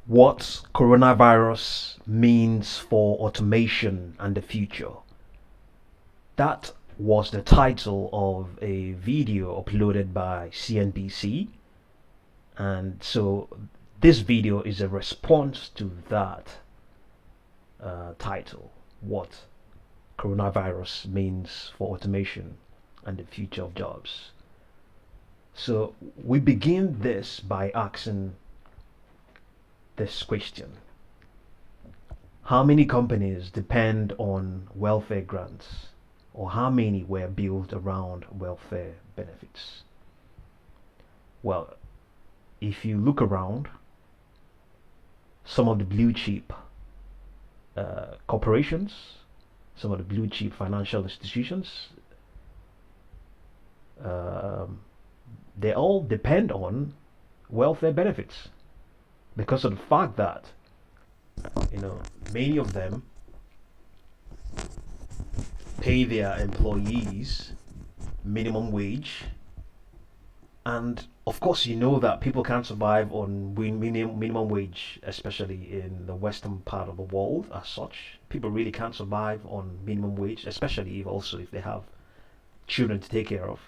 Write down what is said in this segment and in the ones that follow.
What coronavirus means for automation and the future. That was the title of a video uploaded by CNBC. And so this video is a response to that title. What coronavirus means for automation and the future of jobs. So we begin this by asking this question: how many companies depend on welfare grants, or how many were built around welfare benefits? Well, if you look around, some of the blue chip corporations, some of the blue chip financial institutions, um, they all depend on welfare benefits because of the fact that many of them pay their employees minimum wage, and of course that people can't survive on minimum wage, especially in the western part of the world. As such, people really can't survive on minimum wage, especially if they have children to take care of.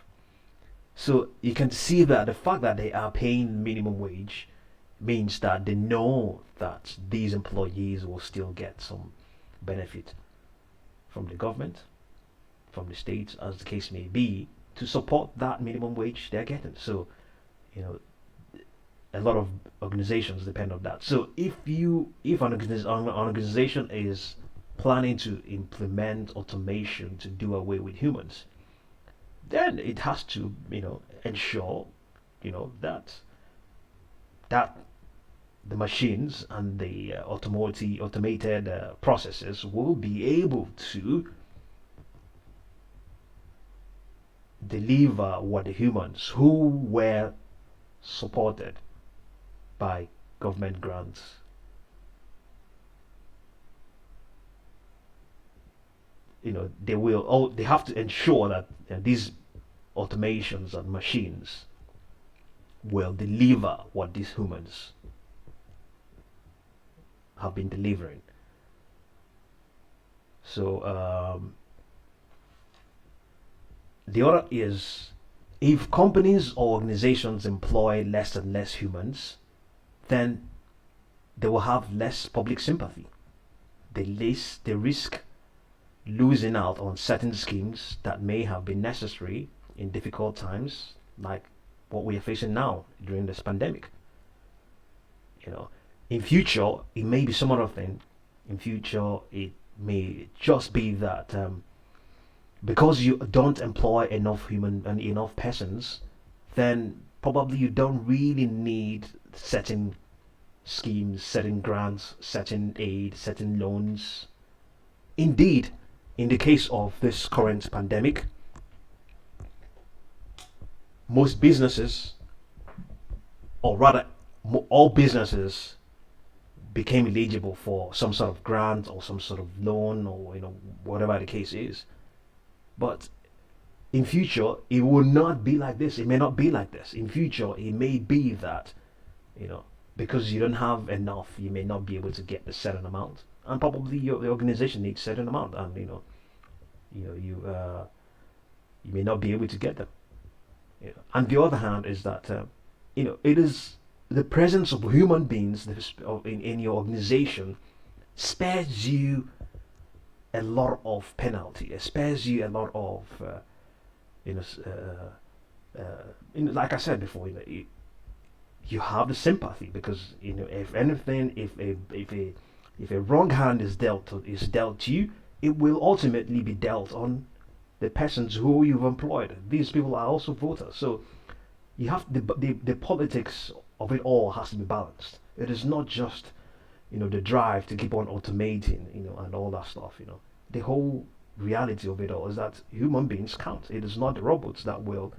So you can see that the fact that they are paying minimum wage means that they know that these employees will still get some benefit from the government, from the states, as the case may be, to support that minimum wage they're getting. So, a lot of organizations depend on that. So if an organization is planning to implement automation to do away with humans, then it has to ensure that the machines and the automated processes will be able to deliver what the humans who were supported by government grants they have to ensure that these automations and machines will deliver what these humans have been delivering. So the other is, if companies or organizations employ less and less humans, then they will have less public sympathy. They risk losing out on certain schemes that may have been necessary in difficult times, like what we are facing now during this pandemic. In future, it may be some other thing. In future, it may just be that because you don't employ enough human and enough persons, then probably you don't really need certain schemes, certain grants, certain aid, certain loans. Indeed, in the case of this current pandemic, most businesses, or rather all businesses, became eligible for some sort of grant or some sort of loan, or whatever the case is. But in future, it will not be like this. It may not be like this. In future, it may be that because you don't have enough, you may not be able to get a certain amount, and probably the organization needs a certain amount, and you may not be able to get them. And the other hand is that it is the presence of human beings in your organization spares you a lot of penalty. It spares you a lot of like I said before, you have the sympathy, because if anything, if a wrong hand is dealt to you, it will ultimately be dealt on the persons who you've employed. These people are also voters, so you have the politics of it all has to be balanced. It is not just the drive to keep on automating and all that stuff. The whole reality of it all is that human beings count. It is not the robots that will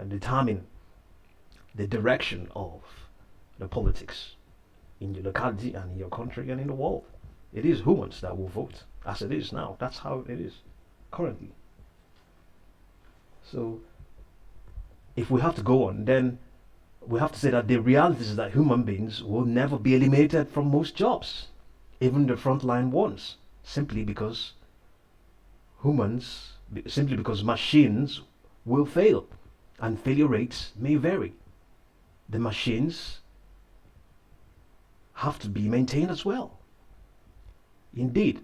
determine the direction of the politics in your locality and in your country and in the world. It is humans that will vote, as it is now. That's how it is currently. So if we have to go on, then we have to say that the reality is that human beings will never be eliminated from most jobs, even the frontline ones, simply because humans, simply because machines will fail, and failure rates may vary. The machines have to be maintained as well. Indeed,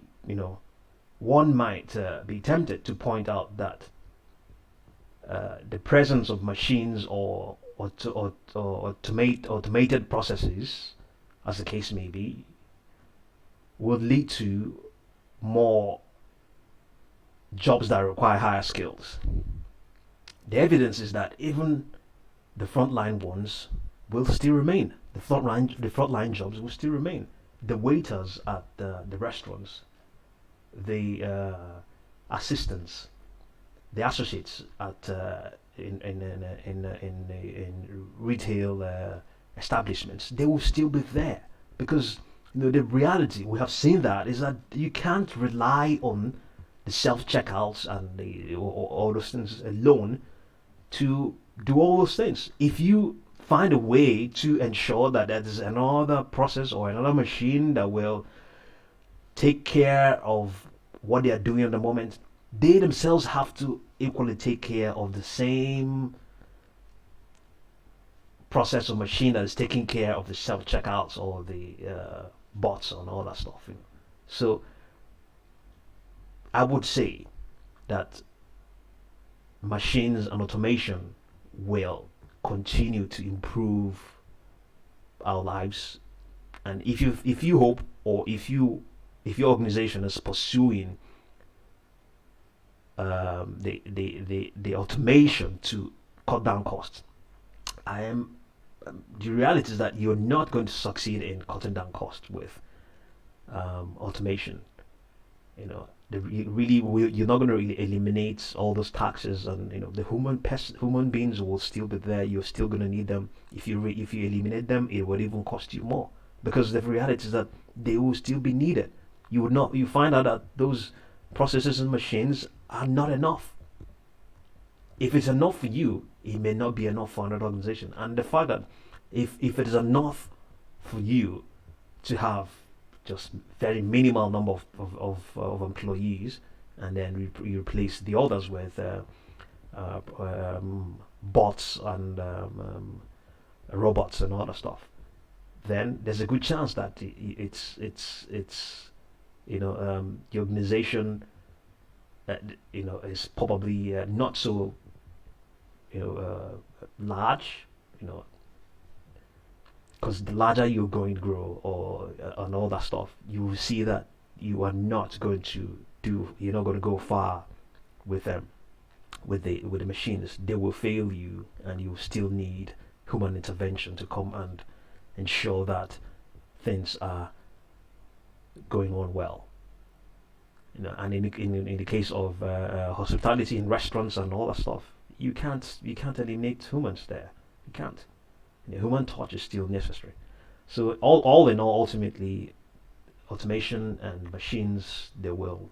one might be tempted to point out that the presence of machines or automated processes, as the case may be, would lead to more jobs that require higher skills. The evidence is that even the frontline ones will still remain. The frontline jobs will still remain. The waiters at the restaurants, the assistants, the associates at in retail establishments, they will still be there because the reality we have seen that is that you can't rely on the self checkouts and all those things alone to do all those things. If you find a way to ensure that there's another process or another machine that will take care of what they are doing at the moment, they themselves have to equally take care of the same process or machine that is taking care of the self checkouts or the bots and all that stuff. So I would say that machines and automation will continue to improve our lives, and if you hope, or if your organization is pursuing the automation to cut down costs, I am the reality is that you're not going to succeed in cutting down costs with automation. You're not going to really eliminate all those taxes, and the human beings will still be there. You're still going to need them. If you eliminate them, it would even cost you more, because the reality is that they will still be needed. You find out that those processes and machines are not enough. If it's enough for you, it may not be enough for another organization. And the fact that if it is enough for you to have just very minimal number of employees, and then you replace the others with bots and robots and all that stuff, then there's a good chance that the organization is probably not so large, because the larger you're going to grow, or and all that stuff, you will see that you're not going to go far with them, with the machines. They will fail you, and you still need human intervention to come and ensure that things are going on well. And in the case of hospitality in restaurants and all that stuff, you can't eliminate humans there. You can't. Human touch is still necessary. So all in all, ultimately, automation and machines, they will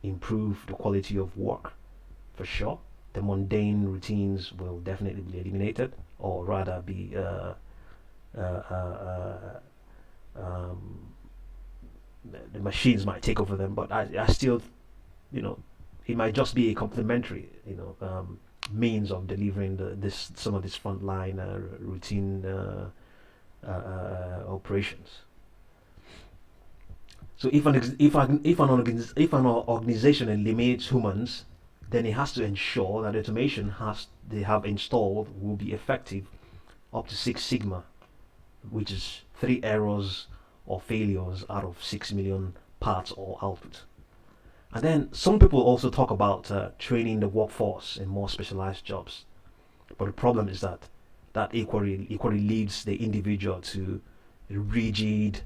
improve the quality of work for sure. The mundane routines will definitely be eliminated, or rather be the machines might take over them. But I still, it might just be a complementary, means of delivering some of this frontline routine operations. So if an organization eliminates humans, then it has to ensure that automation they have installed will be effective up to 6 sigma, which is 3 errors or failures out of 6 million parts or output. And then some people also talk about training the workforce in more specialized jobs, but the problem is that equally leads the individual to rigid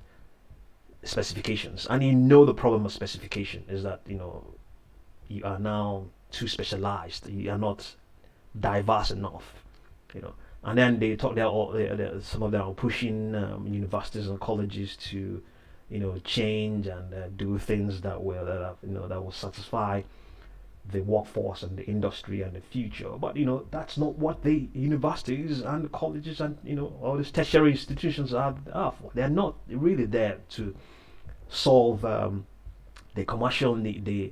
specifications. And the problem of specification is that you are now too specialized. You are not diverse enough. And then they talk. Some of them are pushing universities and colleges to change and do things that will satisfy the workforce and the industry and the future. But that's not what the universities and colleges and all these tertiary institutions are for. They're not really there to solve the commercial need, the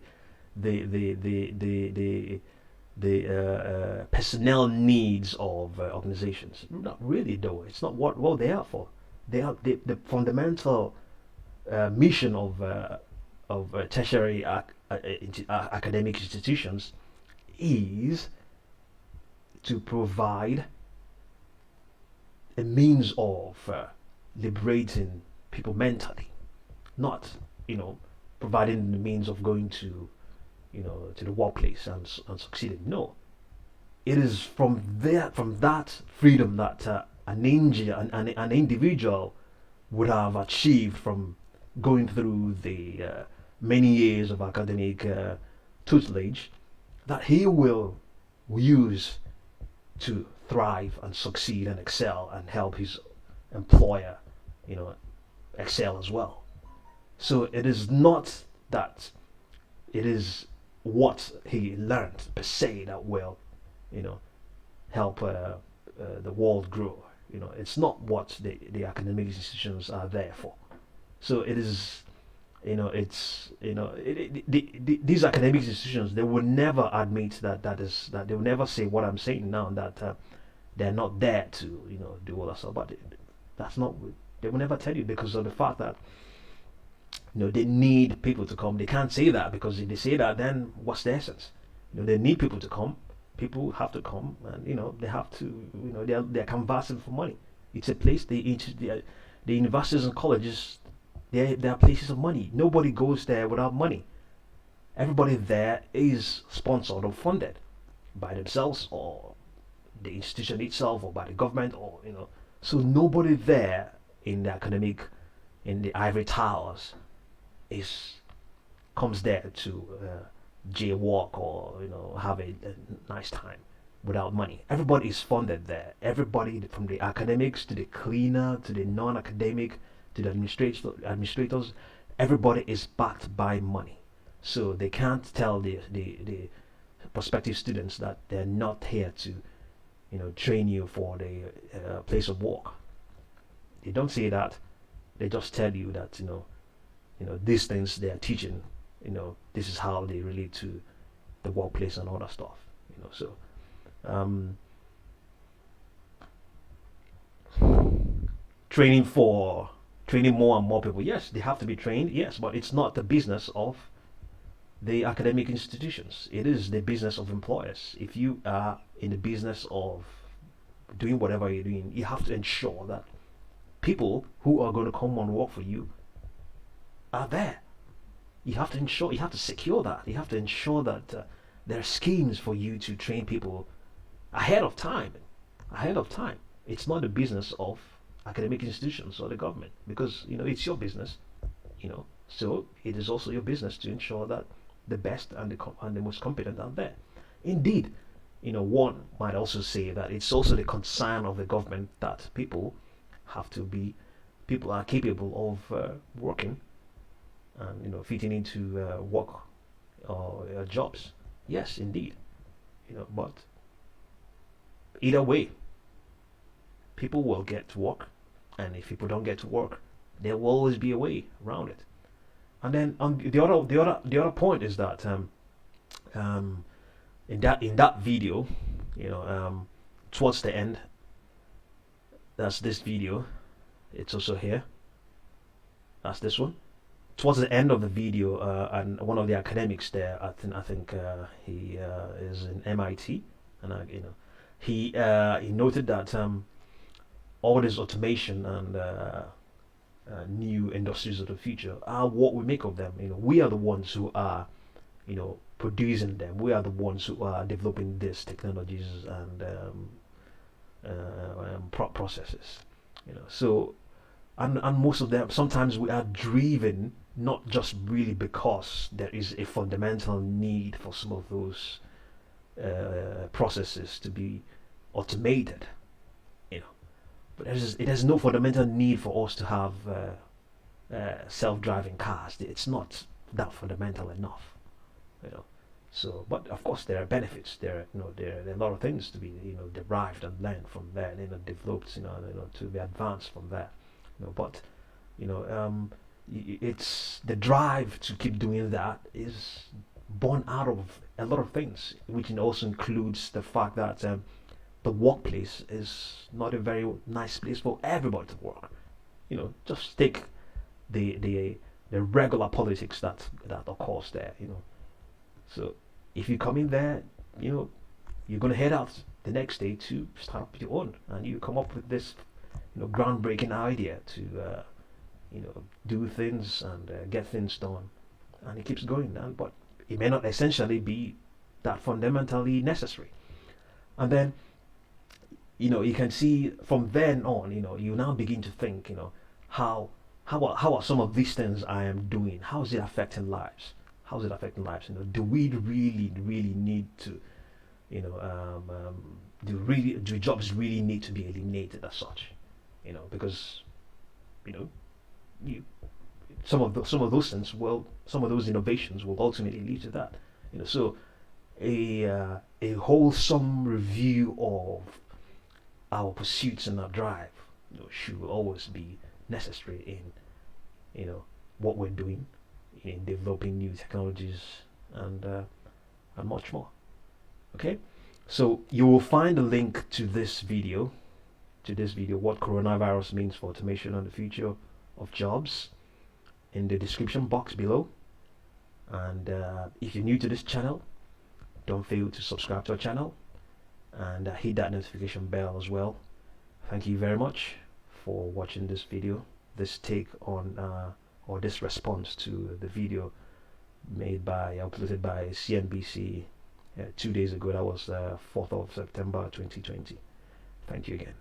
personnel needs of organizations. Not really, though. It's not what they are for. They are the fundamental mission of tertiary academic institutions is to provide a means of liberating people mentally, not providing the means of going to to the workplace and succeeding. No, it is from that freedom that an individual would have achieved from going through the many years of academic tutelage that he will use to thrive and succeed and excel and help his employer, excel as well. So it is not that it is what he learned per se that will, help the world grow. It's not what the academic institutions are there for. So it is, these academic institutions, they will never admit that they will never say what I'm saying now, that they're not there to do all that stuff. But that's not, they will never tell you, because of the fact that they need people to come. They can't say that, because if they say that, then what's the essence? They need people to come. People have to come, and they have to. They're canvassing for money. It's a place. The universities and colleges, they are places of money. Nobody goes there without money. Everybody there is sponsored or funded by themselves, or the institution itself, or by the government, or So nobody there in the ivory towers comes there to jaywalk or have a nice time without money. Everybody is funded there. Everybody, from the academics to the cleaner to the non-academic to the administrators, everybody is backed by money. So they can't tell the prospective students that they're not here to train you for the place of work. They don't say that. They just tell you that these things they are teaching, this is how they relate to the workplace and all that stuff. So training more and more people. Yes, they have to be trained. Yes, but it's not the business of the academic institutions. It is the business of employers. If you are in the business of doing whatever you're doing, you have to ensure that people who are going to come and work for you are there. You have to secure that. You have to ensure that there are schemes for you to train people ahead of time. It's not the business of academic institutions or the government, because it's your business. So it is also your business to ensure that the best and the most competent are there. Indeed, one might also say that it's also the concern of the government that people are capable of working and fitting into work or jobs. Yes, indeed. But either way, people will get to work, and if people don't get to work, there will always be a way around it. And then the other point is that in that video, towards the end, that's this video. It's also here. That's this one. Towards the end of the video, and one of the academics there, I think he is in MIT, and he noted that all this automation and new industries of the future are what we make of them. We are the ones who are, producing them. We are the ones who are developing these technologies and processes. So, and most of them, sometimes we are driven not just really because there is a fundamental need for some of those processes to be automated, but there's no fundamental need for us to have self-driving cars. It's not that fundamental enough, So, but of course there are benefits. There are a lot of things to be derived and learned from there, and developed, to be advanced from there. But you know, it's the drive to keep doing that is born out of a lot of things, which also includes the fact that the workplace is not a very nice place for everybody to work. Just take the regular politics that occurs there. So if you come in there, you're gonna head out the next day to start up your own, and you come up with this, groundbreaking idea to, do things and get things done, and it keeps going. But it may not essentially be that fundamentally necessary. And then, you can see from then on, you now begin to think, how how are some of these things I am doing? How is it affecting lives? How is it affecting lives? Do we really need to, do jobs really need to be eliminated as such? Because you know, you some of those things will some of those innovations will ultimately lead to that. So a wholesome review of our pursuits and our drive, should always be necessary what we're doing in developing new technologies and much more. Okay, so you will find a link to this video, what coronavirus means for automation and the future of jobs, in the description box below. And if you're new to this channel, don't fail to subscribe to our channel and hit that notification bell as well. Thank you very much for watching this video, this take on or this response to the video uploaded by CNBC 2 days ago. That was 4th of September 2020. Thank you again.